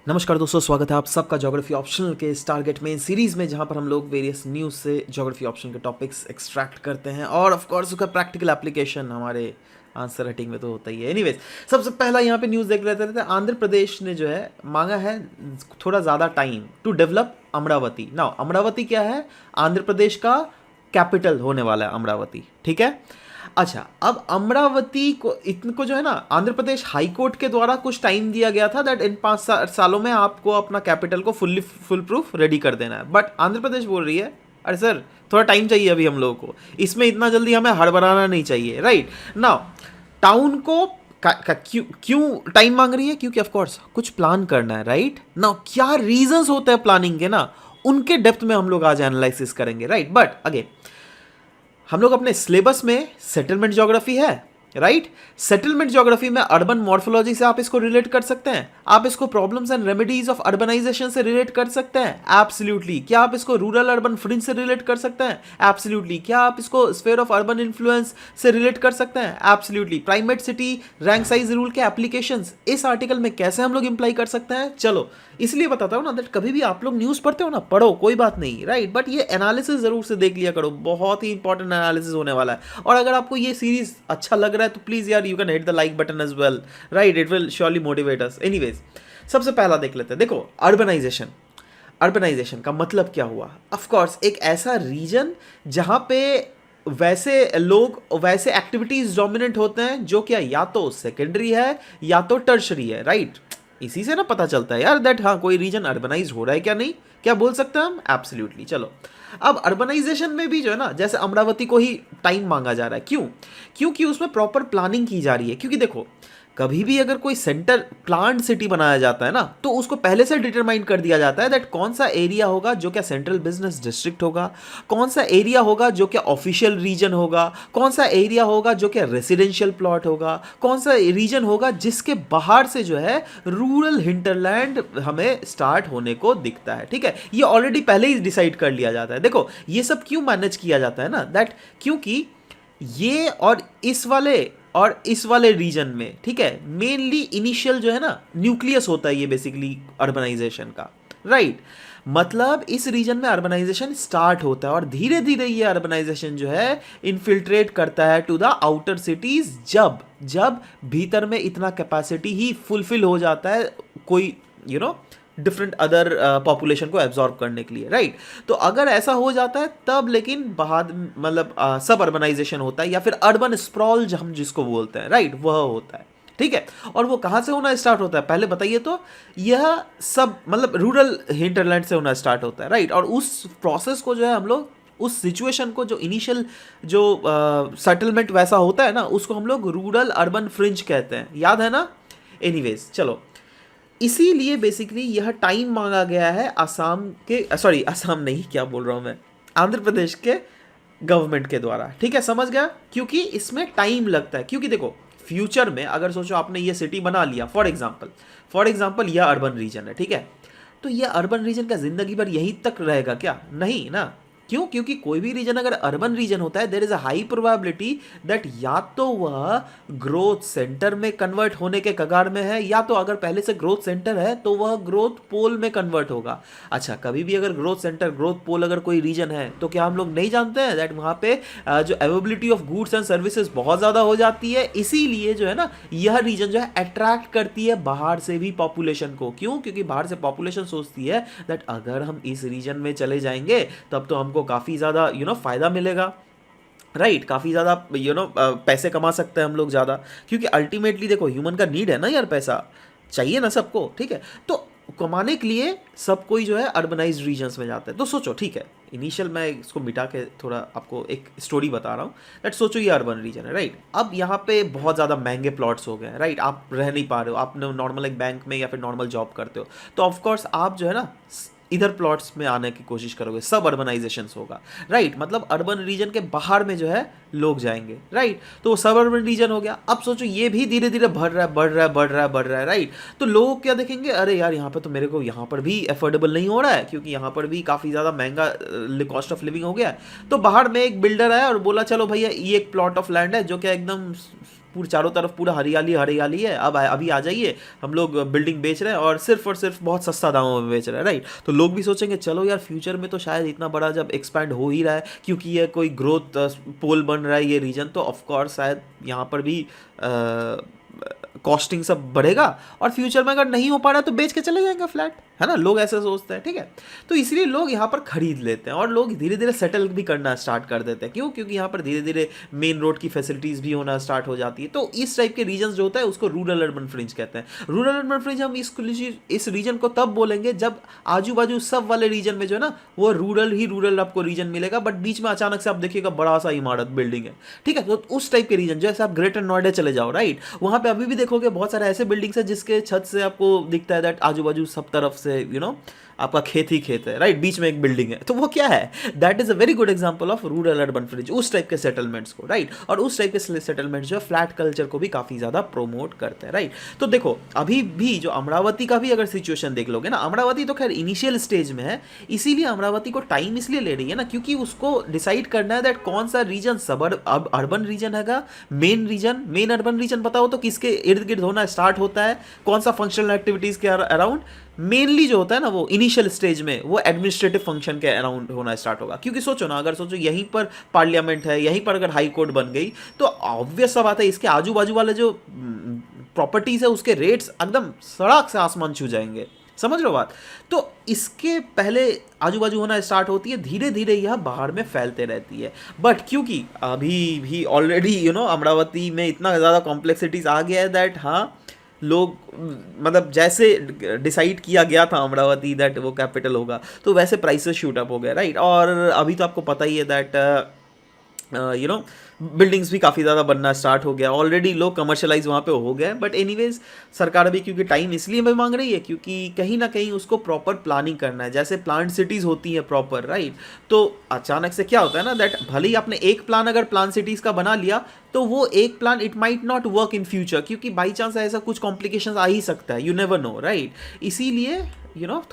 नमस्कार दोस्तों, स्वागत है आप सबका ज्योग्राफी ऑप्शनल के इस टारगेट मेन सीरीज में, जहां पर हम लोग वेरियस न्यूज़ से ज्योग्राफी ऑप्शन के टॉपिक्स एक्सट्रैक्ट करते हैं और ऑफ कोर्स उसका प्रैक्टिकल एप्लीकेशन हमारे आंसर राइटिंग में तो होता ही है। एनीवेज, सबसे पहला यहाँ पे न्यूज़ देख लेते थे। आंध्र प्रदेश ने जो है मांगा है थोड़ा ज़्यादा time to develop Amaravati. Now Amaravati क्या है? आंध्र प्रदेश का कैपिटल होने वाला है अमरावती, ठीक है। अच्छा, अब अमरावती को इनको जो है ना, आंध्र प्रदेश हाई कोर्ट के द्वारा कुछ टाइम दिया गया था दैट इन 5 सालों में आपको अपना कैपिटल को फुल प्रूफ रेडी कर देना है। बट आंध्र प्रदेश बोल रही है अरे सर, थोड़ा टाइम चाहिए अभी हम लोगों को, इसमें इतना जल्दी हमें हड़बड़ाना नहीं चाहिए। राइट नाउ टाउन को क्यों क्यों टाइम मांग रही है? क्योंकि ऑफ कोर्स कुछ प्लान करना है। राइट नाउ क्या रीजंस होते हैं प्लानिंग के ना, उनके डेप्थ में हम लोग आज एनालिसिस करेंगे। राइट बट अगेन, हम लोग अपने सिलेबस में सेटलमेंट ज्योग्राफी है। राइट, सेटलमेंट ज्योग्राफी में अर्बन मॉर्फोलॉजी से आप इसको रिलेट कर सकते हैं, आप इसको problems and remedies of urbanisation से रिलेट कर सकते हैं एब्सोल्युटली। क्या आप इसको रूरल अर्बन फ्रिंज से रिलेट कर सकते हैं? एब्सोल्युटली। क्या आप इसको स्फीयर ऑफ अर्बन इन्फ्लुएंस से रिलेट कर सकते हैं? Absolutely. Primate city rank size rule के एप्लीकेशंस इस आर्टिकल में कैसे हम लोग इंप्लाई कर सकते हैं? चलो इसलिए बताता हूँ ना दैट कभी भी आप लोग न्यूज़ पढ़ते हो ना, पढ़ो कोई बात नहीं। राइट बट ये एनालिसिस जरूर से देख लिया करो, बहुत ही इंपॉर्टेंट एनालिसिस होने वाला है। और अगर आपको ये सीरीज अच्छा लग रहा है तो प्लीज यार you can hit the like button as well. Right, it will surely motivate us. Anyways, सबसे पहला देख लेते हैं। देखो अर्बनाइजेशन, अर्बनाइजेशन का मतलब क्या हुआ? ऑफ कोर्स एक ऐसा रीजन जहां पे वैसे लोग वैसे एक्टिविटीज डोमिनेंट होते हैं जो क्या या तो सेकेंडरी है या तो टर्शरी है। राइट, इसी से ना पता चलता है यार दैट हाँ कोई रीजन अर्बनाइज हो रहा है क्या नहीं, क्या बोल सकते हैं हम? एब्सोल्युटली। चलो अब अर्बनाइजेशन में भी जो है ना, जैसे अमरावती को ही टाइम मांगा जा रहा है, क्यों? क्योंकि उसमें प्रॉपर प्लानिंग की जा रही है। क्योंकि देखो कभी भी अगर कोई सेंटर प्लांट सिटी बनाया जाता है ना, तो उसको पहले से डिटरमाइन कर दिया जाता है दैट कौन सा एरिया होगा जो क्या सेंट्रल बिजनेस डिस्ट्रिक्ट होगा, कौन सा एरिया होगा जो क्या ऑफिशियल रीजन होगा, कौन सा एरिया होगा जो क्या रेसिडेंशियल प्लॉट होगा, कौन सा रीजन होगा जिसके बाहर से जो है रूरल हिंटरलैंड हमें स्टार्ट होने को दिखता है। ठीक है, ये ऑलरेडी पहले ही डिसाइड कर लिया जाता है। देखो ये सब क्यों मैनेज किया जाता है ना, दैट क्योंकि ये और इस वाले रीजन में, ठीक है, मेनली इनिशियल जो है ना न्यूक्लियस होता है ये बेसिकली अर्बनाइजेशन का। राइट, मतलब इस रीजन में अर्बनाइजेशन स्टार्ट होता है और धीरे धीरे ये अर्बनाइजेशन जो है इन्फिल्ट्रेट करता है टू द आउटर सिटीज, जब जब भीतर में इतना कैपेसिटी ही फुलफिल हो जाता है कोई डिफरेंट अदर पॉपुलेशन को एब्जॉर्ब करने के लिए। राइट, तो अगर ऐसा हो जाता है तब लेकिन बाद मतलब सब अर्बनाइजेशन होता है या फिर अर्बन स्प्रॉल हम जिसको बोलते हैं, राइट, वह होता है। ठीक है, और वो कहाँ से होना स्टार्ट होता है पहले बताइए तो? यह सब मतलब रूरल हिंटरलैंड से होना स्टार्ट होता है। राइट, और उस प्रोसेस को जो है हम लोग, उस सिचुएशन को, जो इनिशियल जो सेटलमेंट वैसा होता है ना, उसको हम लोग रूरल अर्बन फ्रिंज कहते हैं, याद है ना? एनीवेज चलो, इसीलिए बेसिकली यह टाइम मांगा गया है असम के, सॉरी असम नहीं, क्या बोल रहा हूँ मैं, आंध्र प्रदेश के गवर्नमेंट के द्वारा। ठीक है, समझ गया? क्योंकि इसमें टाइम लगता है। क्योंकि देखो फ्यूचर में अगर सोचो आपने ये सिटी बना लिया, फॉर एग्जाम्पल यह अर्बन रीजन है, ठीक है, तो यह अर्बन रीजन का जिंदगी भर यहीं तक रहेगा क्या? नहीं ना। क्यों? क्योंकि कोई भी रीजन अगर अर्बन रीजन होता है, there is a high probability that या तो वह ग्रोथ सेंटर में कन्वर्ट होने के कगार में है, या तो अगर पहले से ग्रोथ सेंटर है तो वह ग्रोथ पोल में कन्वर्ट होगा। अच्छा, कभी भी अगर ग्रोथ सेंटर ग्रोथ पोल अगर कोई रीजन है तो क्या हम लोग नहीं जानते हैं दैट वहाँ पे जो availability of goods and services बहुत ज़्यादा हो जाती है। इसीलिए जो है ना यह रीजन जो है अट्रैक्ट करती है बाहर से भी पॉपुलेशन को। क्यों? क्योंकि बाहर से पॉपुलेशन सोचती है दैट अगर हम इस रीजन में चले जाएंगे तब तो हमको काफ़ी ज़्यादा फायदा मिलेगा। राइट, काफ़ी ज़्यादा पैसे कमा सकते हैं हम लोग ज़्यादा, क्योंकि अल्टीमेटली देखो ह्यूमन का नीड है ना यार, पैसा चाहिए ना सबको। ठीक है, तो कमाने के लिए सब कोई जो है अर्बनाइज्ड रीजन्स में जाता है। तो सोचो, ठीक है, इनिशियल मैं इसको मिटा के थोड़ा आपको एक स्टोरी बता रहा हूँ। लेट सोचो ये अर्बन रीजन है, राइट, अब यहाँ पे बहुत ज़्यादा महंगे प्लॉट्स हो गए हैं। राइट, आप रह नहीं पा रहे हो, आप नॉर्मल एक बैंक में या फिर नॉर्मल जॉब करते हो, तो ऑफकोर्स आप जो है ना इधर प्लॉट्स में आने की कोशिश करोगे, सब अर्बनाइजेशन होगा। राइट, मतलब अर्बन रीजन के बाहर में जो है लोग जाएंगे। राइट, तो वो सब अर्बन रीजन हो गया। अब सोचो ये भी धीरे धीरे बढ़ रहा है। राइट, तो लोग क्या देखेंगे, अरे यार यहाँ पे तो मेरे को यहाँ पर भी अफोर्डेबल नहीं हो रहा है, क्योंकि यहाँ पर भी काफ़ी ज़्यादा महंगा कॉस्ट ऑफ लिविंग हो गया है। तो बाहर में एक बिल्डर आया और बोला चलो भैया ये एक प्लॉट ऑफ लैंड है जो क्या एकदम पूरे चारों तरफ पूरा हरियाली हरियाली है, अब अभी आ जाइए हम लोग बिल्डिंग बेच रहे हैं और सिर्फ बहुत सस्ता दामों में बेच रहे हैं, राइट। तो लोग भी सोचेंगे चलो यार फ्यूचर में तो शायद इतना बड़ा जब एक्सपैंड हो ही रहा है, क्योंकि ये कोई ग्रोथ पोल बन रहा है ये रीजन, तो ऑफकोर्स शायद यहाँ पर भी कॉस्टिंग सब बढ़ेगा और फ्यूचर में अगर नहीं हो पा रहा तो बेच के चले जाएंगे फ्लैट, है ना। लोग ऐसे सोचते हैं, ठीक है। तो इसलिए लोग यहाँ पर खरीद लेते हैं और लोग धीरे धीरे सेटल भी करना स्टार्ट कर देते हैं। क्यों? क्योंकि यहाँ पर धीरे धीरे मेन रोड की फैसिलिटीज़ भी होना स्टार्ट हो जाती है। तो इस टाइप के रीजन जो होता है उसको रूरल अर्बन फ्रिंज कहते हैं। रूरल अर्बन फ्रिंज हम इस रीजन को तब बोलेंगे जब आजू बाजू सब वाले रीजन में जो है ना वो रूरल ही रूरल आपको रीजन मिलेगा, बट बीच में अचानक से आप देखिएगा बड़ा सा इमारत बिल्डिंग है, ठीक है। तो उस टाइप के रीजन, जैसे आप ग्रेटर नोएडा चले जाओ, राइट, वहाँ पे अभी भी देखोगे बहुत सारे ऐसे बिल्डिंग्स है जिसके छत से आपको दिखता है दैट आजू बाजू सब तरफ से आपका खेत ही खेत है, राइट, बीच में एक बिल्डिंग है। तो वो क्या है? That is a very good example of rural urban fringe, उस टाइप के सेटलमेंट्स को, राइट। और उस टाइप के सेटलमेंट्स जो है फ्लैट कल्चर को भी काफ़ी ज़्यादा प्रोमोट करते हैं, राइट। तो देखो अभी भी जो अमरावती का भी अगर सिचुएशन देख लोगे ना, अमरावती तो खैर इनिशियल स्टेज में है, इसीलिए अमरावती को टाइम इसलिए ले रही है ना क्योंकि उसको डिसाइड करना है दैट कौन सा रीजन सब अर्बन रीजन हैगा, मेन अर्बन रीजन बताओ तो किसके इर्द गिर्द होना स्टार्ट होता है, कौन सा फंक्शनल एक्टिविटीज़ के अराउंड। मेनली जो होता है ना वो इनिशियल स्टेज में वो एडमिनिस्ट्रेटिव फंक्शन के अराउंड होना स्टार्ट होगा। क्योंकि सोचो ना, अगर सोचो यहीं पर पार्लियामेंट है, यहीं पर अगर हाई कोर्ट बन गई तो ऑब्वियस सा बात है इसके आजू बाजू वाले जो प्रॉपर्टीज है उसके रेट्स एकदम सड़क से आसमान छू जाएंगे, समझ लो बात। तो इसके पहले आजू बाजू होना स्टार्ट होती है, धीरे धीरे यह बाहर में फैलते रहती है। बट क्योंकि अभी भी ऑलरेडी अमरावती में इतना ज़्यादा कॉम्प्लेक्सिटीज आ गया है दैट हाँ लोग मतलब जैसे डिसाइड किया गया था अमरावती दैट वो कैपिटल होगा तो वैसे प्राइसेस शूट अप हो गए, राइट। और अभी तो आपको पता ही है दैट बिल्डिंग्स भी काफ़ी ज़्यादा बनना स्टार्ट हो गया, ऑलरेडी लोग कमर्शलाइज वहाँ पे हो गए। बट एनीवेज सरकार अभी क्योंकि टाइम इसलिए भी मांग रही है क्योंकि कहीं ना कहीं उसको प्रॉपर प्लानिंग करना है, जैसे प्लान्ड सिटीज़ होती हैं प्रॉपर, राइट। तो अचानक से क्या होता है ना दैट भले ही आपने एक प्लान अगर प्लान सिटीज़ का बना लिया तो वो एक plan it might not work in future, क्योंकि बाई चांस ऐसा कुछ कॉम्प्लिकेशंस आ ही सकता है, यू नेवर नो, राइट। इसीलिए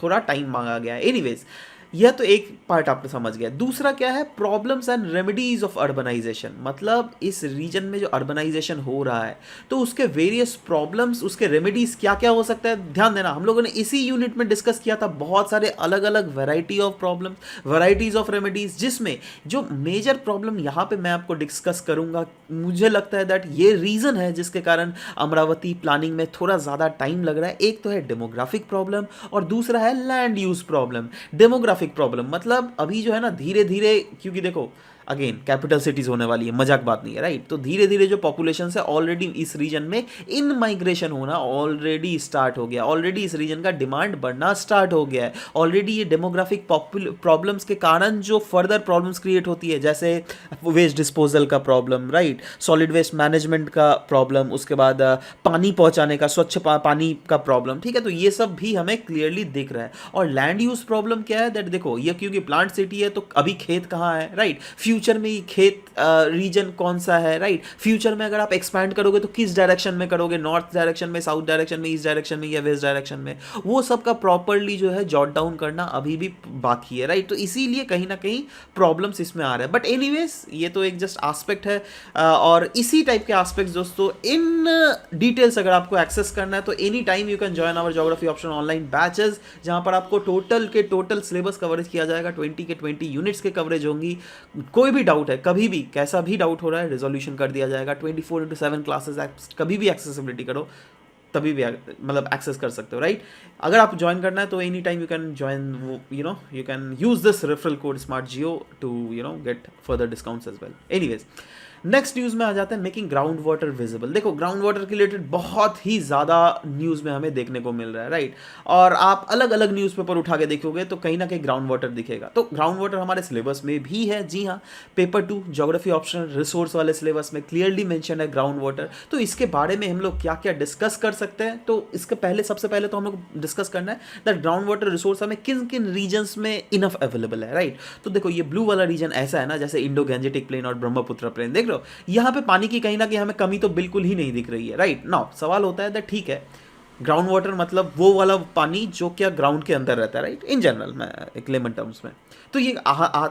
थोड़ा टाइम मांगा गया है। एनीवेज यह तो एक पार्ट आपने समझ गया। दूसरा क्या है? Problems and remedies of urbanisation. मतलब इस रीजन में जो अर्बनाइजेशन हो रहा है तो उसके वेरियस प्रॉब्लम्स, उसके रेमेडीज क्या क्या हो सकता है, ध्यान देना। हम लोगों ने इसी यूनिट में डिस्कस किया था बहुत सारे अलग अलग variety of problems, varieties of remedies, जिसमें जो मेजर प्रॉब्लम यहाँ पे मैं आपको डिस्कस करूंगा, मुझे लगता है दैट ये रीजन है जिसके कारण अमरावती प्लानिंग में थोड़ा ज़्यादा टाइम लग रहा है। एक तो है डेमोग्राफिक प्रॉब्लम और दूसरा है land use problem. Demographic problem मतलब अभी जो है ना धीरे धीरे, क्योंकि देखो अगेन कैपिटल सिटीज होने वाली है, मजाक बात नहीं है, राइट। तो धीरे धीरे जो पॉपुलेशन है ऑलरेडी इस रीजन में इन माइग्रेशन होना ऑलरेडी स्टार्ट हो गया, ऑलरेडी इस रीजन का डिमांड बढ़ना स्टार्ट हो गया है। ऑलरेडी ये डेमोग्राफिक प्रॉब्लम्स के कारण जो फर्दर प्रॉब्लम्स क्रिएट होती है, जैसे वेस्ट डिस्पोजल का problem, right, solid waste management का प्रॉब्लम, उसके बाद पानी पहुंचाने का, स्वच्छ पानी का प्रॉब्लम, ठीक है। तो ये सब भी हमें क्लियरली दिख रहा है। और लैंड यूज प्रॉब्लम क्या है? दैट देखो ये क्योंकि प्लांट सिटी है तो अभी खेत कहाँ है, राइट। फ्यूचर में ये खेत रीजन कौन सा है, राइट। फ्यूचर में अगर आप एक्सपैंड करोगे तो किस डायरेक्शन में करोगे, नॉर्थ डायरेक्शन में, साउथ डायरेक्शन में, ईस्ट डायरेक्शन में या वेस्ट डायरेक्शन में, वो सब का प्रॉपरली जो है जॉट डाउन करना अभी भी बाकी है, राइट। तो इसीलिए कहीं ना कहीं प्रॉब्लम्स इसमें आ रहे हैं। बट एनीवेज ये तो एक जस्ट एस्पेक्ट है और इसी टाइप के एस्पेक्ट्स दोस्तों इन डिटेल्स अगर आपको एक्सेस करना है तो any time you can join our geography option online batches, जहां पर आपको टोटल सिलेबस कवरेज किया जाएगा, 20 के 20 यूनिट्स के कवरेज होंगी। कोई भी डाउट है, कभी भी कैसा भी डाउट हो रहा है, रिजोल्यूशन कर दिया जाएगा। 24/7 क्लासेस, कभी भी एक्सेसिबिलिटी करो, तभी भी मतलब एक्सेस कर सकते हो, राइट। अगर आप ज्वाइन करना है तो any time you can join, you can use this referral code smart geo to get further discounts as well. Anyways next news में आ जाते हैं मेकिंग ग्राउंड वाटर विजिबल। देखो ग्राउंड वाटर के रिलेटेड बहुत ही ज़्यादा न्यूज़ में हमें देखने को मिल रहा है, राइट। और आप अलग अलग न्यूज़पेपर उठा के देखोगे तो कहीं ना कहीं ग्राउंड वाटर दिखेगा। तो ग्राउंड वाटर हमारे सिलेबस में भी है, जी हाँ, पेपर 2 ज्योग्राफी ऑप्शनल रिसोर्स वाले सिलेबस में क्लियरली मेंशन है ग्राउंड वाटर। तो इसके बारे में हम लोग क्या क्या डिस्कस कर सकते हैं, तो इसके पहले सबसे पहले तो हम लोग डिस्कस करना है दैट ग्राउंड वाटर रिसोर्स हमें किन किन रीजन्स में इनफ अवेलेबल है, राइट। तो देखो ये ब्लू वाला रीजन ऐसा है ना, जैसे इंडो गैंजेटिक प्लेन और ब्रह्मपुत्र प्लेन, देख लो यहाँ पे पानी की कहीं ना कहीं हमें कमी तो बिल्कुल ही नहीं दिख रही है, राइट। नाउ सवाल होता है दैट ठीक है, ग्राउंड वाटर मतलब वो वाला पानी जो क्या ग्राउंड के अंदर रहता है, राइट, इन जनरल मैं एक लेमन टर्म्स में। तो ये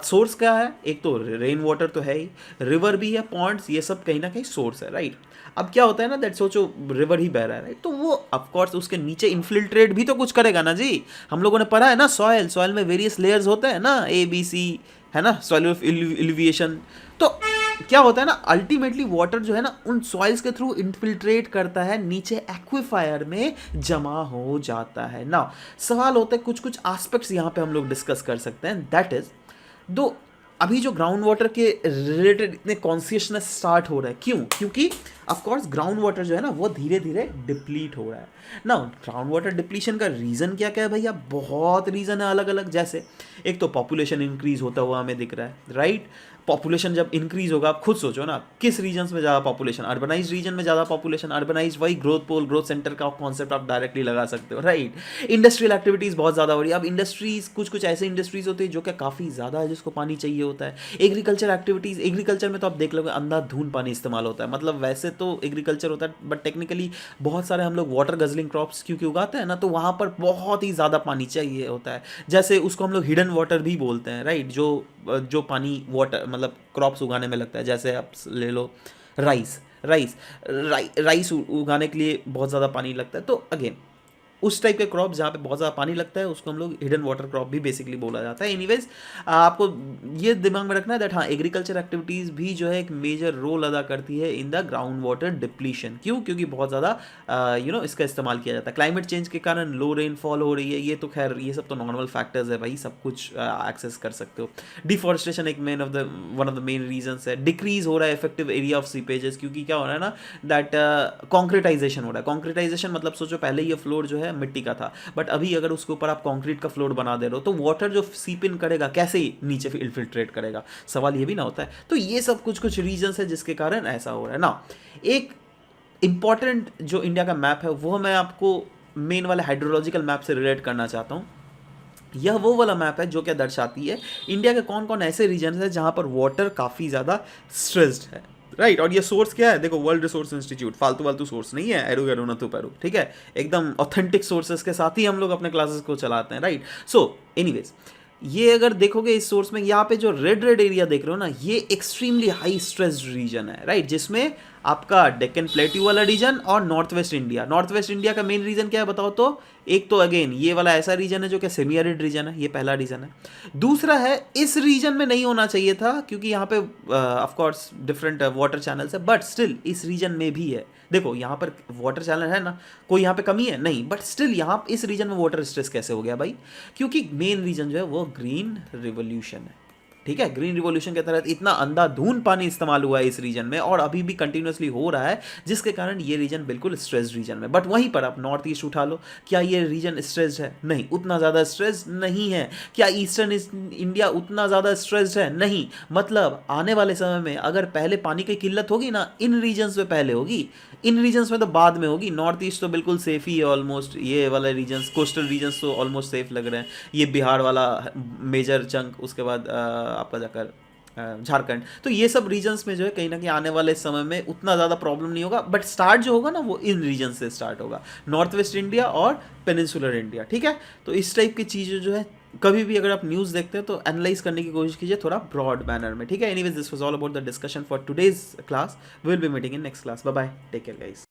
सोर्स क्या है? एक तो रेन वाटर तो है ही, रिवर भी है, पॉन्ड्स, ये सब कहीं ना कहीं सोर्स है, राइट। अब क्या होता है ना, दैट सोचो रिवर ही बह रहा है राइट, तो वो ऑफकोर्स उसके नीचे इन्फिल्ट्रेट भी तो कुछ करेगा ना जी। हम लोगों ने पढ़ा है ना, सॉयल सॉयल में वेरियस लेयर्स होते हैं ना, ABC, है ना, सॉइल ऑफ इल्यूविएशन। तो क्या होता है ना, अल्टीमेटली वाटर जो है ना उन सॉइल्स के थ्रू इन्फिल्ट्रेट करता है, नीचे एक्विफायर में जमा हो जाता है ना। सवाल होता है, कुछ कुछ एस्पेक्ट्स यहाँ पे हम लोग डिस्कस कर सकते हैं, दैट इज दो। अभी जो ग्राउंड वाटर के रिलेटेड इतने कॉन्शियसनेस स्टार्ट हो रहा है, क्यों? क्योंकि ऑफ कोर्स ग्राउंड वाटर जो है ना वो धीरे धीरे डिप्लीट हो रहा है ना। ग्राउंड वाटर डिप्लीशन का रीज़न क्या क्या है भैया? बहुत रीज़न है अलग अलग। जैसे एक तो पॉपुलेशन इंक्रीज होता हुआ हमें दिख रहा है राइट। पॉपुलेशन जब इंक्रीज होगा, आप खुद सोचो ना, किस रीजन्स में ज़्यादा पॉपुलेशन? अर्बनाइज रीजन में ज़्यादा पॉपुलेशन, अर्बनाइज वही ग्रोथ पोल, ग्रोथ सेंटर का कॉन्सेप्ट आप डायरेक्टली लगा सकते हो राइट। इंडस्ट्रियल एक्टिविटीज़ बहुत ज़्यादा हो रही है। अब इंडस्ट्रीज़ कुछ कुछ ऐसे इंडस्ट्रीज़ होती है जो क्या काफ़ी ज़्यादा है, जिसको पानी चाहिए होता है। एग्रीकल्चर एक्टिविटीज़, एग्रीकल्चर में तो आप देख लोगे अंधाधुंध पानी इस्तेमाल होता है। मतलब वैसे तो एग्रीकल्चर होता है बट टेक्निकली बहुत सारे हम लोग वाटर गजलिंग क्रॉप्स क्योंकि उगाते हैं ना, तो वहाँ पर बहुत ही ज़्यादा पानी चाहिए होता है। जैसे उसको हम लोग हिडन वाटर भी बोलते हैं राइट, जो पानी वाटर मतलब क्रॉप्स उगाने में लगता है। जैसे आप ले लो राइस, राइस उगाने के लिए बहुत ज़्यादा पानी लगता है। तो अगेन उस टाइप के क्रॉप जहाँ पे बहुत ज़्यादा पानी लगता है उसको हम लोग हिडन वाटर क्रॉप भी बेसिकली बोला जाता है। एनीवेज आपको ये दिमाग में रखना है दैट हाँ, एग्रीकल्चर एक्टिविटीज़ भी जो है एक मेजर रोल अदा करती है in the ground water depletion. क्यों? क्योंकि बहुत ज़्यादा इसका इस्तेमाल किया जाता है। क्लाइमेट चेंज के कारण लो रेनफॉल हो रही है, ये तो खैर ये सब तो नॉर्मल फैक्टर्स है भाई, सब कुछ एक्सेस कर सकते हो। डिफॉरेस्टेशन एक one of the main reasons है। डिक्रीज हो रहा है इफेक्टिव एरिया ऑफ सीपेजेस, क्योंकि क्या हो रहा है ना दैट कॉन्क्रीटाइजेशन हो रहा है। कॉन्क्रीटाइजेशन मतलब सोचो पहले ये फ्लोर जो है मिट्टी का था, बट अभी अगर उसके ऊपर आप कंक्रीट का फ्लोर बना दे रहे हो तो वाटर जो सीप इन करेगा कैसे ही नीचे इन्फिल्ट्रेट करेगा? सवाल ये भी ना होता है। तो ये सब कुछ कुछ रीजंस है जिसके कारण ऐसा हो रहा है ना। एक इंपॉर्टेंट जो इंडिया का मैप है वो मैं आपको मेन वाले हाइड्रोलॉजिकल मैप से रिलेट करना चाहता हूँ। यह वो वाला मैप है जो क्या दर्शाती है इंडिया के कौन कौन ऐसे रीजन है जहां पर वाटर काफ़ी ज़्यादा स्ट्रेस्ड है राइट। और ये सोर्स क्या है? देखो, वर्ल्ड रिसोर्स इंस्टीट्यूट, फालतू फालतू सोर्स नहीं है, एरू एरू नथु पैरू, ठीक है, एकदम ऑथेंटिक सोर्सेस के साथ ही हम लोग अपने क्लासेस को चलाते हैं राइट। सो एनीवेज, ये अगर देखोगे इस सोर्स में, यहाँ पे जो रेड रेड एरिया देख रहे हो ना, ये एक्सट्रीमली हाई स्ट्रेस्ड रीजन है राइट, जिसमें आपका डेक्कन प्लेट्यू वाला रीजन और north west India. North west India का मेन रीजन क्या है बताओ तो? एक तो अगेन ये वाला ऐसा रीजन है जो कि सेमी एरिड रीजन है, ये पहला रीजन है। दूसरा है इस रीजन में नहीं होना चाहिए था क्योंकि यहाँ पे of course different water channels है, बट स्टिल इस रीजन में भी है। देखो यहाँ पर वाटर चैनल है ना, कोई यहाँ पे कमी है नहीं, बट स्टिल यहाँ इस रीजन में वाटर स्ट्रेस कैसे हो गया भाई? क्योंकि मेन रीजन जो है वो ग्रीन रिवोल्यूशन है, ठीक है। ग्रीन रिवॉल्यूशन के तहत इतना अंधाधुंध पानी इस्तेमाल हुआ है इस रीजन में और अभी भी कंटिन्यूसली हो रहा है, जिसके कारण ये रीजन बिल्कुल स्ट्रेस्ड रीजन में। बट वहीं पर आप नॉर्थ ईस्ट उठा लो, क्या ये रीजन स्ट्रेस्ड है? नहीं, उतना ज़्यादा स्ट्रेस्ड नहीं है। क्या ईस्टर्न इंडिया उतना ज़्यादा स्ट्रेस्ड है? नहीं। मतलब आने वाले समय में अगर पहले पानी की किल्लत होगी ना, इन रीजन्स में पहले होगी, इन रीजन्स में तो बाद में होगी। नॉर्थ ईस्ट तो बिल्कुल सेफ ही है ऑलमोस्ट, ये वाले रीजन्स, कोस्टल रीजन्स तो ऑलमोस्ट सेफ लग रहे हैं। ये बिहार वाला मेजर चंक, उसके बाद आपका जाकर झारखंड, तो ये सब रीजन्स में जो है कहीं ना कहीं आने वाले समय में उतना ज़्यादा प्रॉब्लम नहीं होगा। बट स्टार्ट जो होगा ना वो इन रीजन से स्टार्ट होगा, नॉर्थ वेस्ट इंडिया और पेनिनसुलर इंडिया, ठीक है। तो इस टाइप की चीज़ें जो है कभी भी अगर आप न्यूज़ देखते हैं तो एनालाइज करने की कोशिश कीजिए थोड़ा ब्रॉड मैनर में, ठीक है। Anyways, this was all about the discussion for today's class. We will be meeting in next class. Bye bye, take care guys.